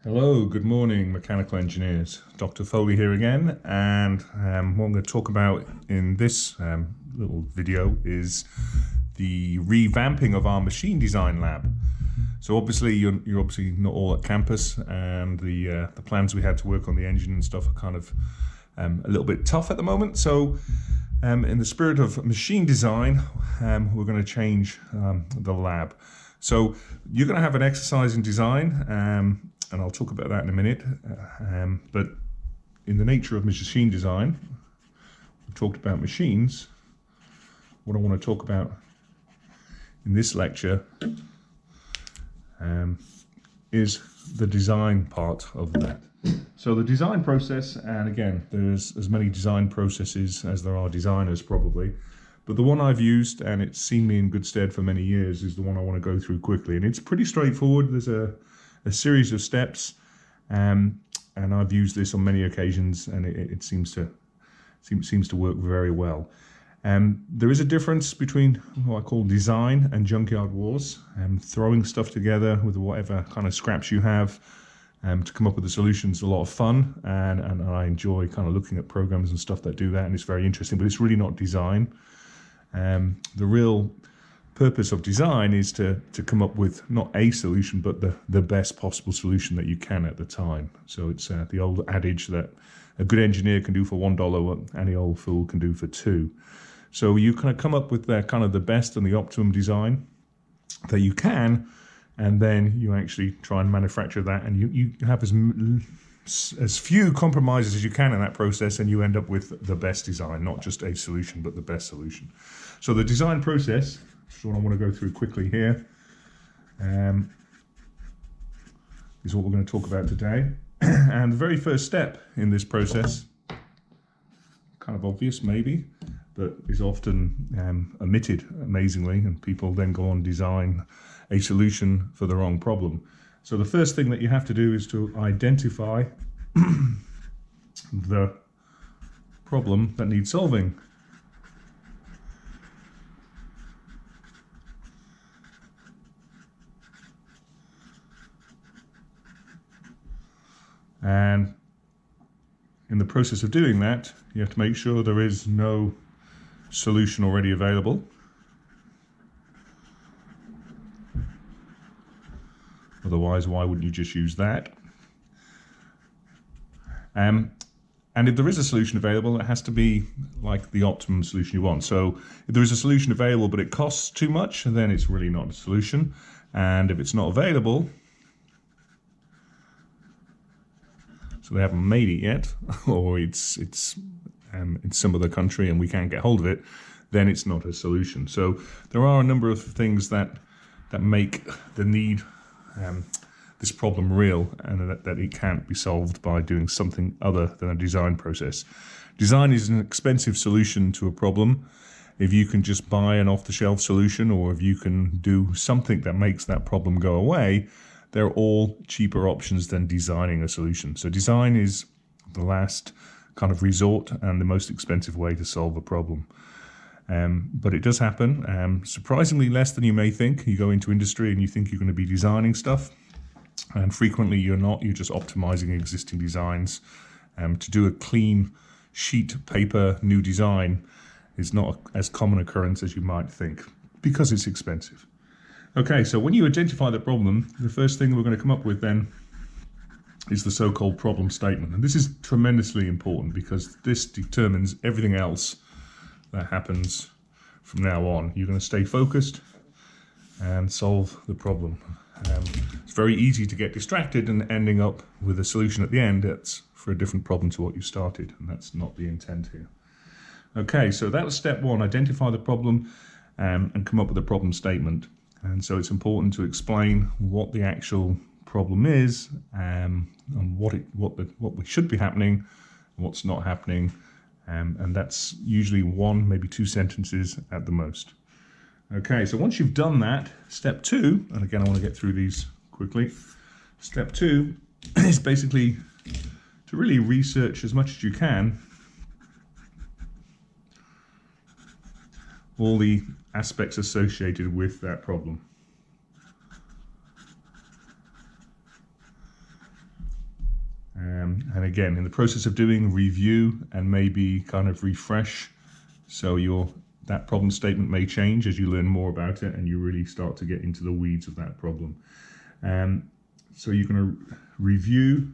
Hello, good morning, mechanical engineers. Dr. Foley here again, and what I'm going to talk about in this little video is the revamping of our machine design lab. So obviously you're obviously not all at campus, and the plans we had to work on the engine and stuff are kind of a little bit tough at the moment. So in the spirit of machine design, we're going to change the lab. So you're going to have an exercise in design, and I'll talk about that in a minute. But in the nature of machine design, we talked about machines. What I want to talk about in this lecture is the design part of that. So the design process, and again, there's as many design processes as there are designers probably, but the one I've used, and it's seen me in good stead for many years, is the one I want to go through quickly. And it's pretty straightforward. There's a series of steps, and I've used this on many occasions, and it seems to work very well. There is a difference between what I call design and junkyard wars, throwing stuff together with whatever kind of scraps you have to come up with a solution is a lot of fun, and I enjoy kind of looking at programs and stuff that do that, and it's very interesting, but it's really not design. The real purpose of design is to come up with not a solution, but the best possible solution that you can at the time. So it's the old adage that a good engineer can do for $1 what any old fool can do for $2. So you kind of come up with kind of the best and the optimum design that you can, and then you actually try and manufacture that, and you have as few compromises as you can in that process, and you end up with the best design, not just a solution, but the best solution. So the design process is what I want to go through quickly here, is what we're going to talk about today. And the very first step in this process, kind of obvious maybe, but is often omitted amazingly, and people then go on design a solution for the wrong problem. So the first thing that you have to do is to identify the problem that needs solving. And in the process of doing that, you have to make sure there is no solution already available. Otherwise, why wouldn't you just use that? And if there is a solution available, it has to be like the optimum solution you want. So if there is a solution available but it costs too much, then it's really not a solution. And if it's not available, so they haven't made it yet, or it's in some other country and we can't get hold of it, then it's not a solution. So there are a number of things that make the need this problem real, and that it can't be solved by doing something other than a design process. Design is an expensive solution to a problem. If you can just buy an off-the-shelf solution, or if you can do something that makes that problem go away, they're all cheaper options than designing a solution. So design is the last kind of resort and the most expensive way to solve a problem. But it does happen, surprisingly less than you may think. You go into industry and you think you're going to be designing stuff, and frequently you're not. You're just optimizing existing designs. To do a clean sheet paper new design is not as common occurrence as you might think, because it's expensive. Okay, so when you identify the problem, the first thing we're going to come up with then is the so-called problem statement. And this is tremendously important, because this determines everything else that happens from now on. You're going to stay focused and solve the problem. It's very easy to get distracted and ending up with a solution at the end that's for a different problem to what you started, and that's not the intent here. Okay, so that was step one: identify the problem and come up with a problem statement. And so it's important to explain what the actual problem is, and what should be happening, and what's not happening. And that's usually one, maybe two sentences at the most. Okay, so once you've done that, step two, and again I want to get through these quickly. Step two is basically to really research as much as you can all the aspects associated with that problem. And again, in the process of doing, review and maybe kind of refresh. So that problem statement may change as you learn more about it and you really start to get into the weeds of that problem. So you're going to review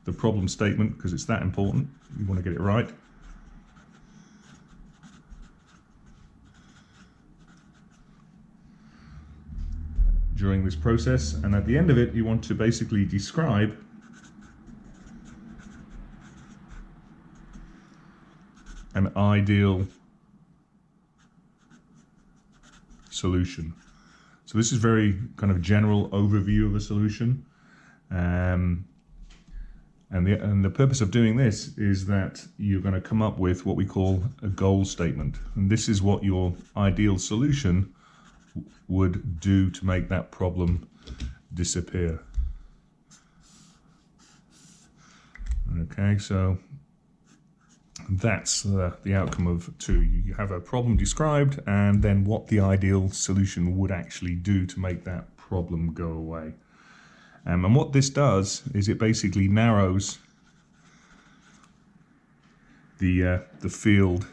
the problem statement because it's that important. You want to get it right. During this process, and at the end of it, you want to basically describe an ideal solution. So this is very kind of general overview of a solution. And the purpose of doing this is that you're going to come up with what we call a goal statement. And this is what your ideal solution would do to make that problem disappear. Okay, so that's the outcome of 2. You have a problem described and then what the ideal solution would actually do to make that problem go away. And what this does is it basically narrows the field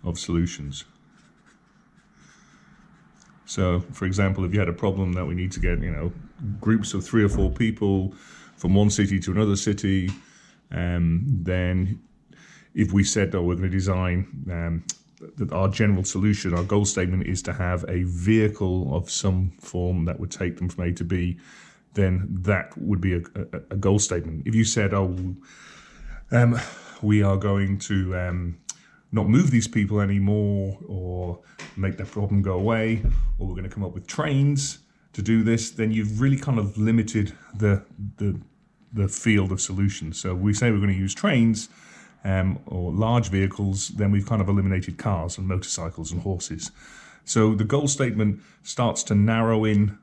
of solutions. So, for example, if you had a problem that we need to get, groups of 3 or 4 people from one city to another city, then if we said, we're going to design that our general solution, our goal statement is to have a vehicle of some form that would take them from A to B, then that would be a goal statement. If you said, we are going to not move these people anymore or make that problem go away, or we're going to come up with trains to do this, then you've really kind of limited the field of solutions. So we say we're going to use trains or large vehicles, then we've kind of eliminated cars and motorcycles and horses. So the goal statement starts to narrow in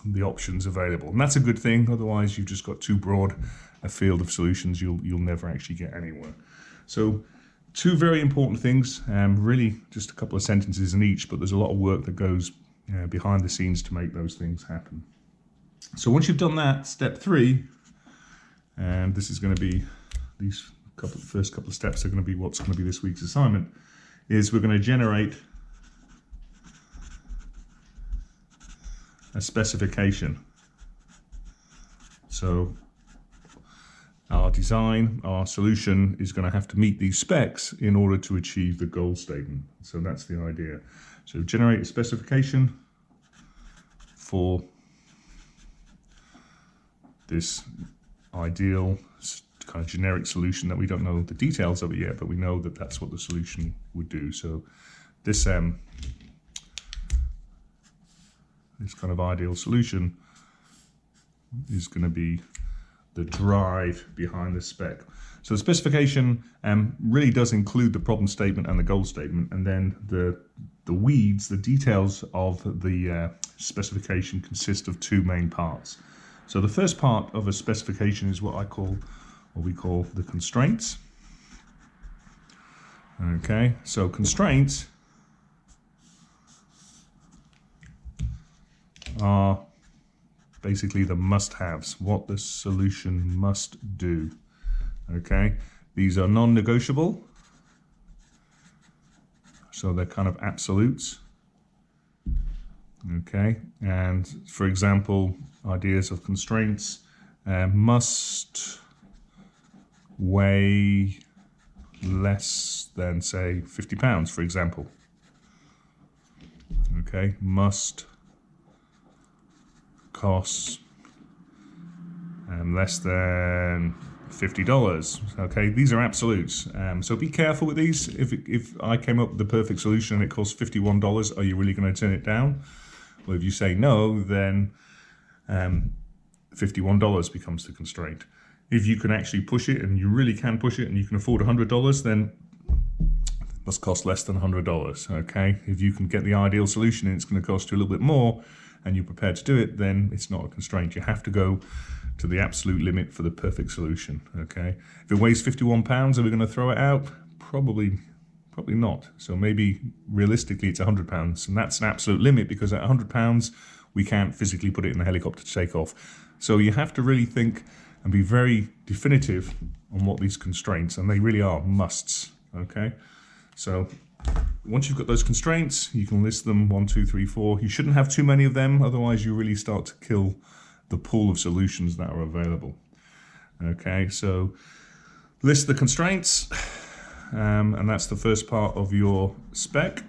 the options available, and that's a good thing. Otherwise, you've just got too broad a field of solutions. You'll never actually get anywhere. So 2 very important things, really just a couple of sentences in each, but there's a lot of work that goes behind the scenes to make those things happen. So once you've done that, step 3, and this is going to be these first couple of steps are going to be what's going to be this week's assignment, is we're going to generate a specification. So our design, our solution is going to have to meet these specs in order to achieve the goal statement. So that's the idea. So generate a specification for this ideal kind of generic solution that we don't know the details of it yet, but we know that that's what the solution would do. So this kind of ideal solution is going to be the drive behind the spec. So the specification really does include the problem statement and the goal statement, and then the weeds, the details of the specification consist of 2 main parts. So the first part of a specification is what we call the constraints. Okay, so constraints are basically the must-haves, what the solution must do. Okay, these are non-negotiable, so they're kind of absolutes. Okay, and for example, ideas of constraints must weigh less than, say, 50 pounds, for example. Okay, must cost less than $50. Okay, these are absolutes. So be careful with these. If I came up with the perfect solution and it costs $51, are you really going to turn it down? Well, if you say no, then $51 becomes the constraint. If you can actually push it, and you really can push it, and you can afford $100, then it must cost less than $100. Okay, if you can get the ideal solution and it's going to cost you a little bit more, and you're prepared to do it, then it's not a constraint. You have to go to the absolute limit for the perfect solution. Okay, if it weighs 51 pounds, are we going to throw it out? Probably not. So maybe realistically it's 100 pounds, and that's an absolute limit, because at 100 pounds we can't physically put it in the helicopter to take off. So you have to really think and be very definitive on what these constraints, and they really are musts, okay? So once you've got those constraints, you can list them 1, 2, 3, 4. You shouldn't have too many of them, otherwise you really start to kill the pool of solutions that are available. Okay, so list the constraints, and that's the first part of your spec.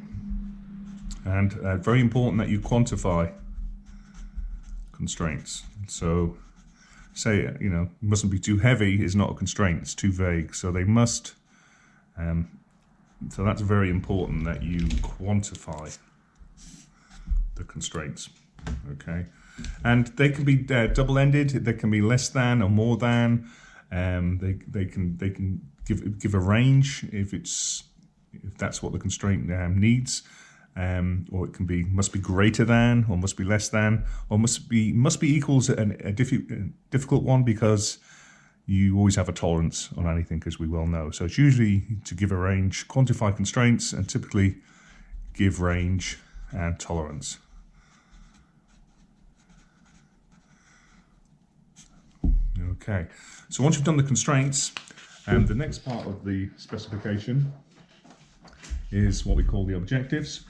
And very important that you quantify constraints. So say, you know, mustn't be too heavy is not a constraint, it's too vague. So they must, so that's very important that you quantify the constraints, okay? And they can be double-ended, they can be less than or more than, they can give a range if that's what the constraint needs. Or it can be must be greater than, or must be less than, or must be equals a difficult one, because you always have a tolerance on anything, as we well know. So it's usually to give a range, quantify constraints, and typically give range and tolerance. Okay, so once you've done the constraints, the next part of the specification is what we call the objectives.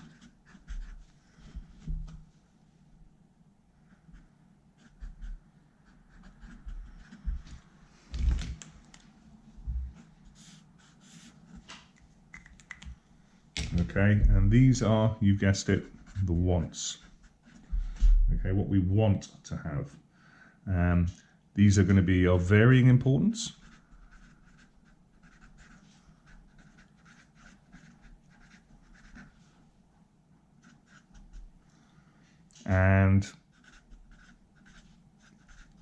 Okay, and these are, you guessed it, the wants. Okay, what we want to have. These are going to be of varying importance. And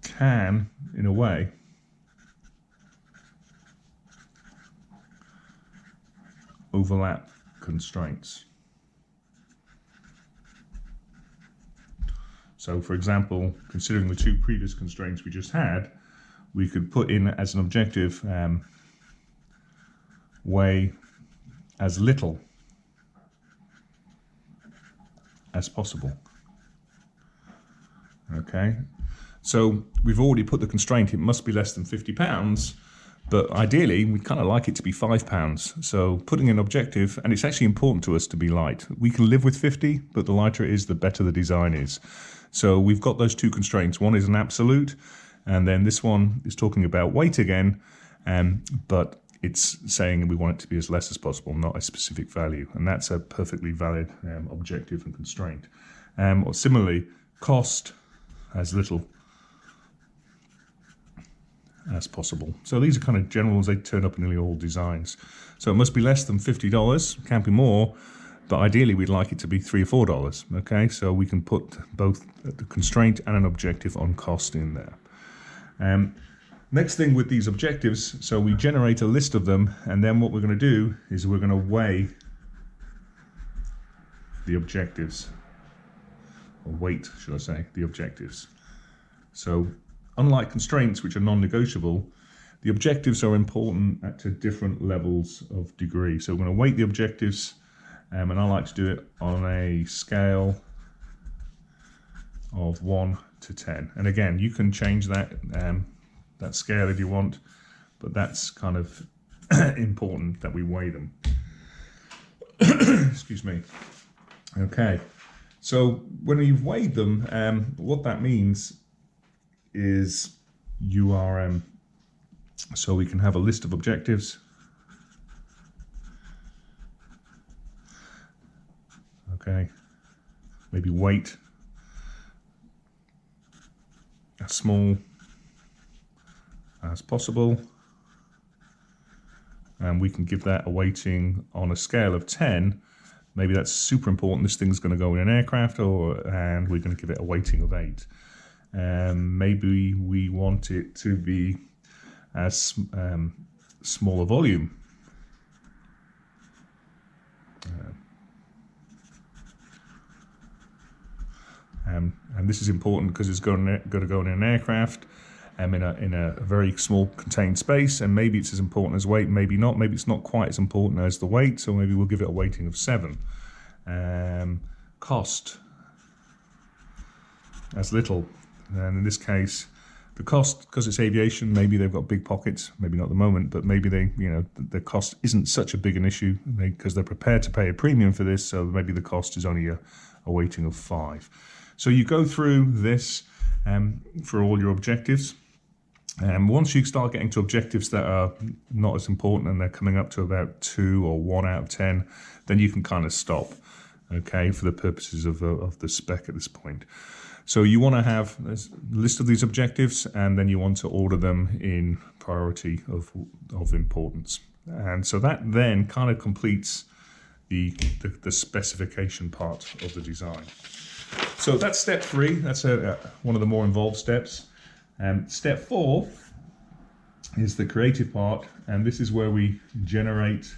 can, in a way, overlap constraints. So, for example, considering the two previous constraints we just had, we could put in as an objective weigh as little as possible. Okay, so we've already put the constraint, it must be less than 50 pounds, but ideally we'd kind of like it to be 5 pounds. So putting an objective, and it's actually important to us to be light. We can live with 50, but the lighter it is, the better the design is. So we've got those two constraints. One is an absolute, and then this one is talking about weight again, but it's saying we want it to be as less as possible, not a specific value. And that's a perfectly valid objective and constraint. Or similarly, cost as little as possible. So these are kind of generals, they turn up in nearly all designs. So it must be less than $50, can't be more, but ideally we'd like it to be $3 or $4, okay? So we can put both the constraint and an objective on cost in there. Next thing with these objectives, so we generate a list of them, and then what we're going to do is we're going to weigh the objectives, or weight, should I say, the objectives. So unlike constraints, which are non-negotiable, the objectives are important to different levels of degree. So we're going to weight the objectives, and I like to do it on a scale of 1 to 10. And again, you can change that that scale if you want, but that's kind of important that we weigh them. Excuse me. Okay, so when you've weighed them, what that means is you are, so we can have a list of objectives. Okay, maybe weight as small as possible, and we can give that a weighting on a scale of 10. Maybe that's super important, this thing's going to go in an aircraft, and we're going to give it a weighting of 8. Maybe we want it to be as smaller volume. And this is important because it's going to go in an aircraft in a very small contained space, and maybe it's as important as weight, maybe not. Maybe it's not quite as important as the weight, so maybe we'll give it a weighting of 7. Cost. as little. And in this case, the cost, because it's aviation, maybe they've got big pockets, maybe not at the moment, but maybe they, the cost isn't such a big an issue because they're prepared to pay a premium for this. So maybe the cost is only a weighting of 5. So you go through this for all your objectives. Once you start getting to objectives that are not as important and they're coming up to about 2 or 1 out of 10, then you can kind of stop, okay, for the purposes of the spec at this point. So you want to have a list of these objectives, and then you want to order them in priority of importance. And so that then kind of completes the specification part of the design. So that's step 3. That's one of the more involved steps. Step 4 is the creative part, and this is where we generate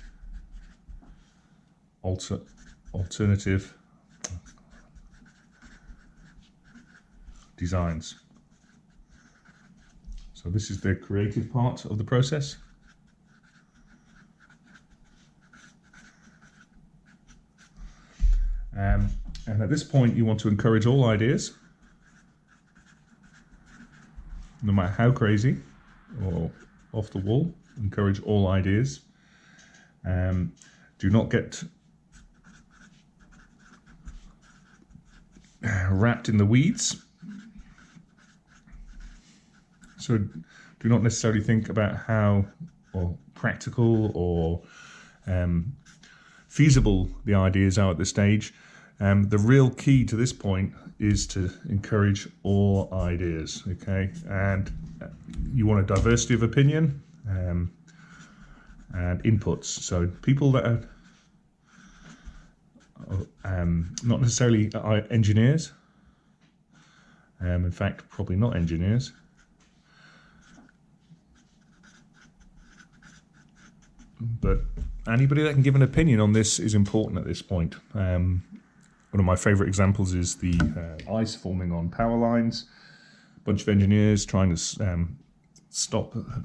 alternative designs. So this is the creative part of the process. And at this point you want to encourage all ideas, no matter how crazy or off the wall. Encourage all ideas. Do not get wrapped in the weeds. So do not necessarily think about how or practical or feasible the ideas are at this stage. The real key to this point is to encourage all ideas, okay? And you want a diversity of opinion and inputs. So people that are not necessarily engineers, in fact, probably not engineers, but anybody that can give an opinion on this is important at this point. One of my favorite examples is the ice forming on power lines. A bunch of engineers trying to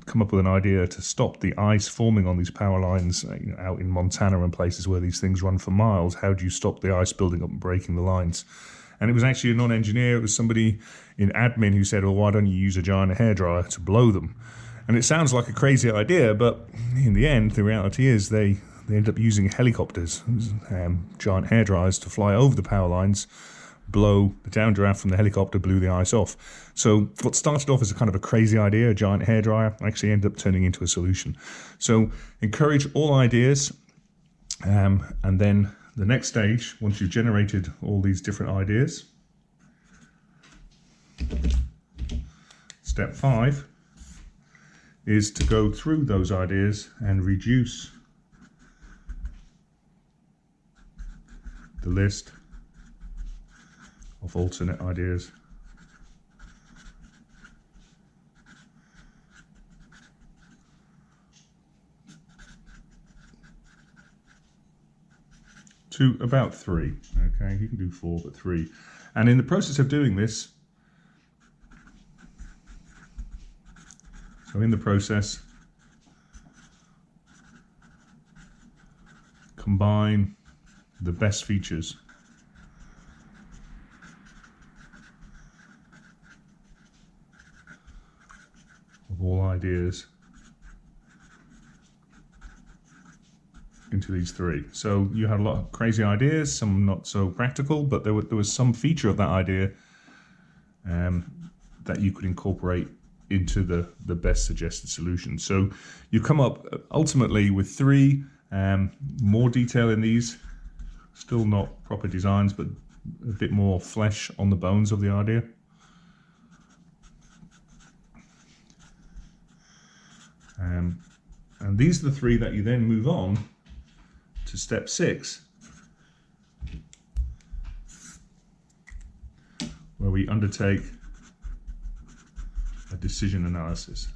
come up with an idea to stop the ice forming on these power lines out in Montana and places where these things run for miles. How do you stop the ice building up and breaking the lines? And it was actually a non-engineer. It was somebody in admin who said, well, why don't you use a giant hairdryer to blow them? And it sounds like a crazy idea, but in the end, the reality is they end up using helicopters, giant hairdryers, to fly over the power lines, blow the downdraft from the helicopter, blew the ice off. So what started off as a kind of a crazy idea, a giant hairdryer, actually ended up turning into a solution. So encourage all ideas, and then the next stage, once you've generated all these different ideas, step 5 is to go through those ideas and reduce the list of alternate ideas. To about 3, okay? You can do 4, but 3. And in the process of doing this, so in the process, combine the best features of all ideas into these 3. So you had a lot of crazy ideas, some not so practical, but there was some feature of that idea that you could incorporate into the best suggested solution. So you come up ultimately with 3, more detail in these, still not proper designs, but a bit more flesh on the bones of the idea. And these are the 3 that you then move on to step 6, where we undertake a decision analysis.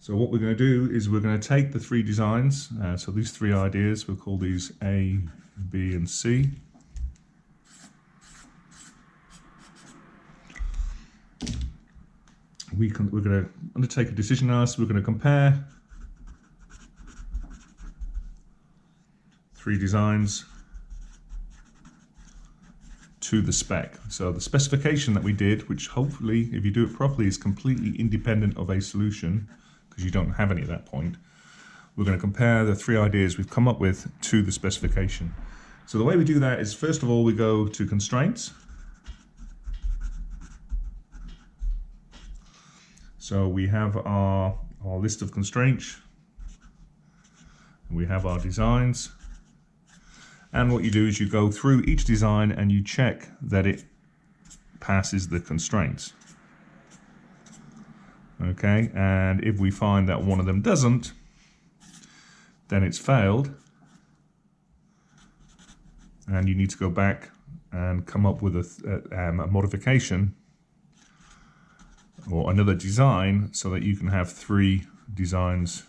So what we're going to do is we're going to take the 3 designs, so these 3 ideas, we'll call these A, B and C. We're going to undertake a decision analysis. We're going to compare 3 designs to the spec. So the specification that we did, which hopefully, if you do it properly, is completely independent of a solution, because you don't have any at that point. We're going to compare the 3 ideas we've come up with to the specification. So the way we do that is, first of all, we go to constraints. So we have our list of constraints. We have our designs. And what you do is you go through each design and you check that it passes the constraints. Okay, and if we find that one of them doesn't, then it's failed. And you need to go back and come up with a modification or another design so that you can have 3 designs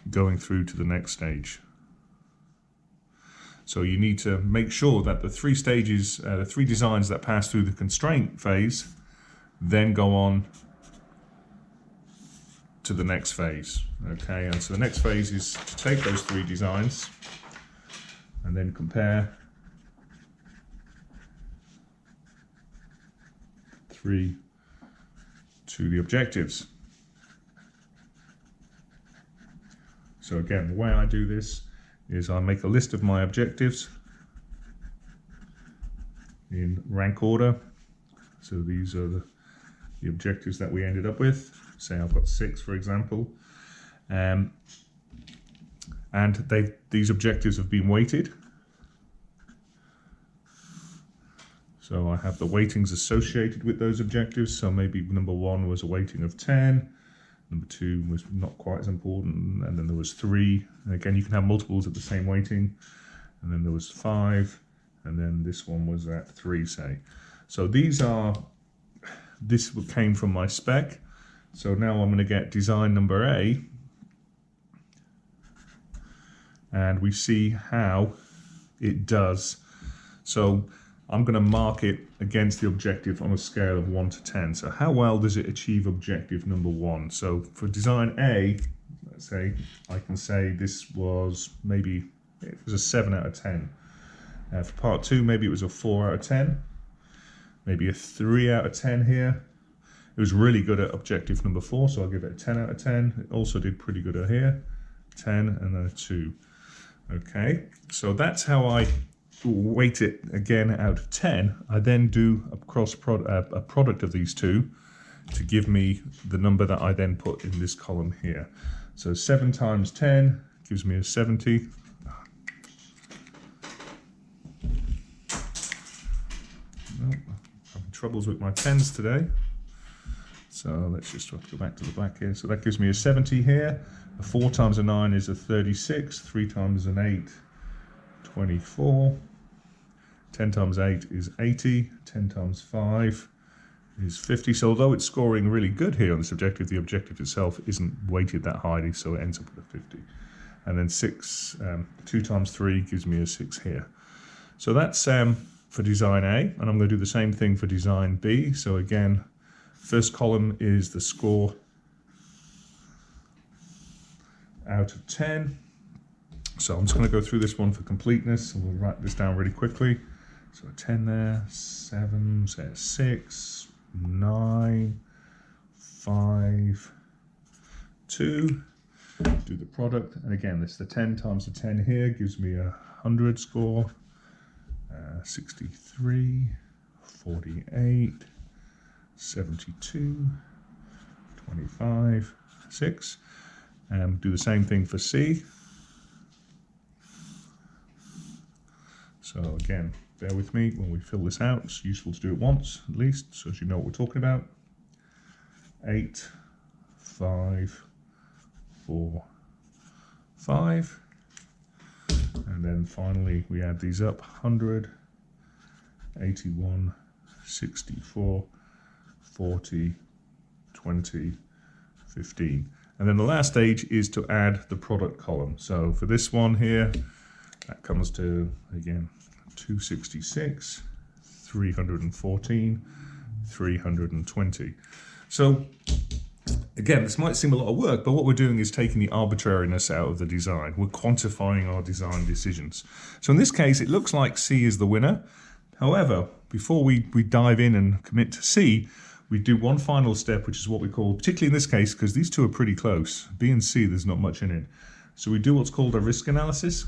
going through to the next stage. So you need to make sure that the 3 stages, the 3 designs that pass through the constraint phase, then go on to the next phase. Okay, and so the next phase is to take those 3 designs and then compare 3 to the objectives. So again, the way I do this is I make a list of my objectives in rank order. So these are the objectives that we ended up with. Say I've got 6, for example. And these objectives have been weighted. So I have the weightings associated with those objectives. So maybe number 1 was a weighting of 10. Number 2 was not quite as important, and then there was 3. And again, you can have multiples at the same weighting. And then there was 5, and then this one was at 3, say. So this came from my spec. So now I'm going to get design number A, and we see how it does. So I'm going to mark it against the objective on a scale of 1 to 10. So how well does it achieve objective number 1? So for design A, let's say, I can say this was maybe, it was a 7 out of 10. For part 2, maybe it was a 4 out of 10. Maybe a 3 out of 10 here. It was really good at objective number 4, so I'll give it a 10 out of 10. It also did pretty good at here, 10 and then a 2. Okay, so that's how I weight it again out of 10. I then do a product of these 2 to give me the number that I then put in this column here. So 7 times 10 gives me a 70. Nope, having troubles with my pens today. So let's just have to go back to the back here. So that gives me a 70 here. A 4 times a 9 is a 36. 3 times an 8, 24. 10 times 8 is 80. 10 times 5 is 50. So although it's scoring really good here on this objective, the objective itself isn't weighted that highly, so it ends up with a 50. And then 2 times 3 gives me a 6 here. So that's for design A, and I'm going to do the same thing for design B. So again, first column is the score out of 10. So I'm just going to go through this one for completeness, and we'll write this down really quickly. So a 10 there, 7, say a 6, 9, 5, 2. Do the product, and again, this the 10 times the 10 here gives me a 100 score. 63, 48, 72, 25, 6. Do the same thing for C. So again, bear with me when we fill this out. It's useful to do it once at least, so as you know what we're talking about. 8, 5, 4, 5. And then finally we add these up: 100, 81, 64, 40, 20, 15. And then the last stage is to add the product column. So for this one here, that comes to, again, 266, 314, 320. So Again, this might seem a lot of work, but what we're doing is taking the arbitrariness out of the design. We're quantifying our design decisions. So in this case, it looks like C is the winner. However, before we dive in and commit to C, we do one final step, which is what we call, particularly in this case, because these two are pretty close, B and C, there's not much in it. So we do what's called a risk analysis.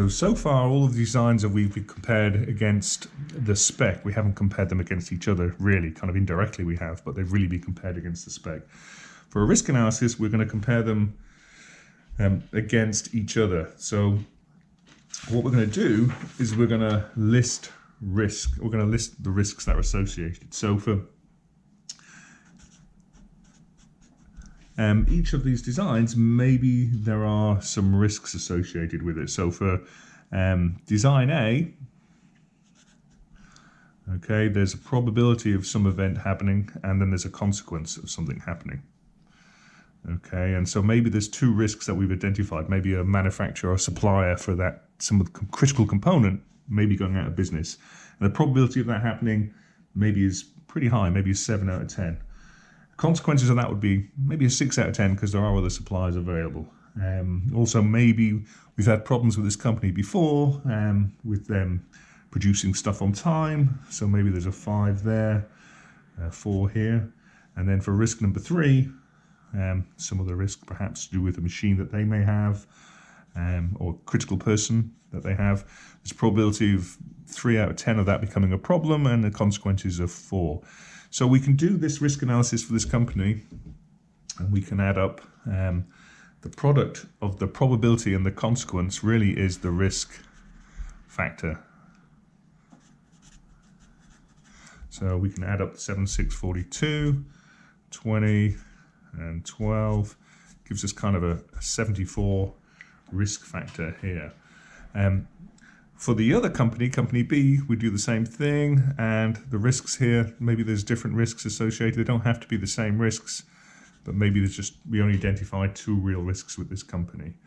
So far, all of the designs that we've compared against the spec, we haven't compared them against each other, really. Kind of indirectly we have, but they've really been compared against the spec. For a risk analysis, we're going to compare them against each other. So what we're going to do is we're going to list risk. We're going to list the risks that are associated. So for each of these designs, maybe there are some risks associated with it. So for design A, okay, there's a probability of some event happening, and then there's a consequence of something happening. Okay, and so maybe there's two risks that we've identified. Maybe a manufacturer or supplier for that, some of the critical component maybe going out of business. And the probability of that happening maybe is pretty high, maybe 7 out of 10. Consequences of that would be maybe a 6 out of 10 because there are other suppliers available. Also, maybe we've had problems with this company before with them producing stuff on time. So maybe there's a 5 there, 4 here. And then for risk number 3, some of the risk perhaps to do with a machine that they may have or critical person that they have. There's a probability of 3 out of 10 of that becoming a problem, and the consequences of 4. So we can do this risk analysis for this company, and we can add up the product of the probability and the consequence really is the risk factor. So we can add up 7, 6, 42, 20, and 12. Gives us kind of a 74 risk factor here. For the other company, company B, we do the same thing, and the risks here, maybe there's different risks associated. They don't have to be the same risks, but maybe there's just, we only identified 2 real risks with this company.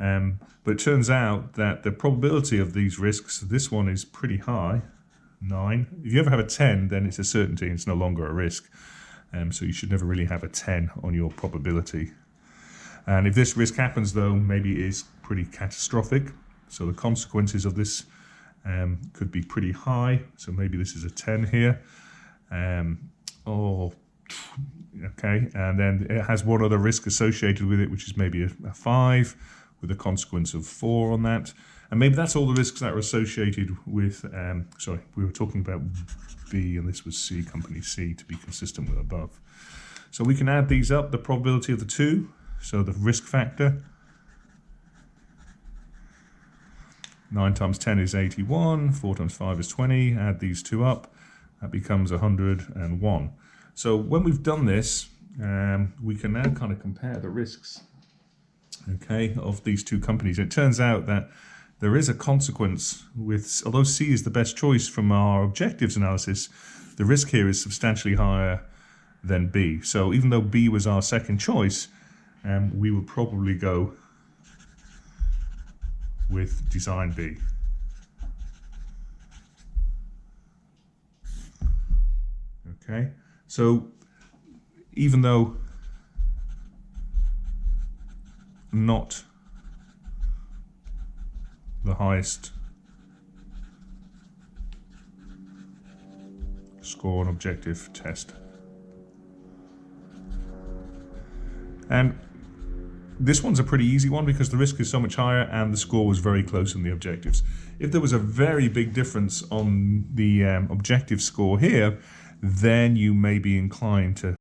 But it turns out that the probability of these risks, this one is pretty high, 9. If you ever have a 10, then it's a certainty, it's no longer a risk. So you should never really have a 10 on your probability. And if this risk happens, though, maybe it is pretty catastrophic. So the consequences of this could be pretty high. So maybe this is a 10 here. Okay, and then it has one other risk associated with it, which is maybe a 5 with a consequence of 4 on that. And maybe that's all the risks that are associated with, sorry, we were talking about B and this was C, company C, to be consistent with above. So we can add these up, the probability of the 2, so the risk factor. 9 times 10 is 81, 4 times 5 is 20, add these 2 up, that becomes 101. So when we've done this, we can now kind of compare the risks, okay, of these 2 companies. It turns out that there is a consequence with, although C is the best choice from our objectives analysis, the risk here is substantially higher than B. So even though B was our second choice, we would probably go with design B. Okay, so even though not the highest score on objective test. And this one's a pretty easy one because the risk is so much higher and the score was very close on the objectives. If there was a very big difference on the objective score here, then you may be inclined to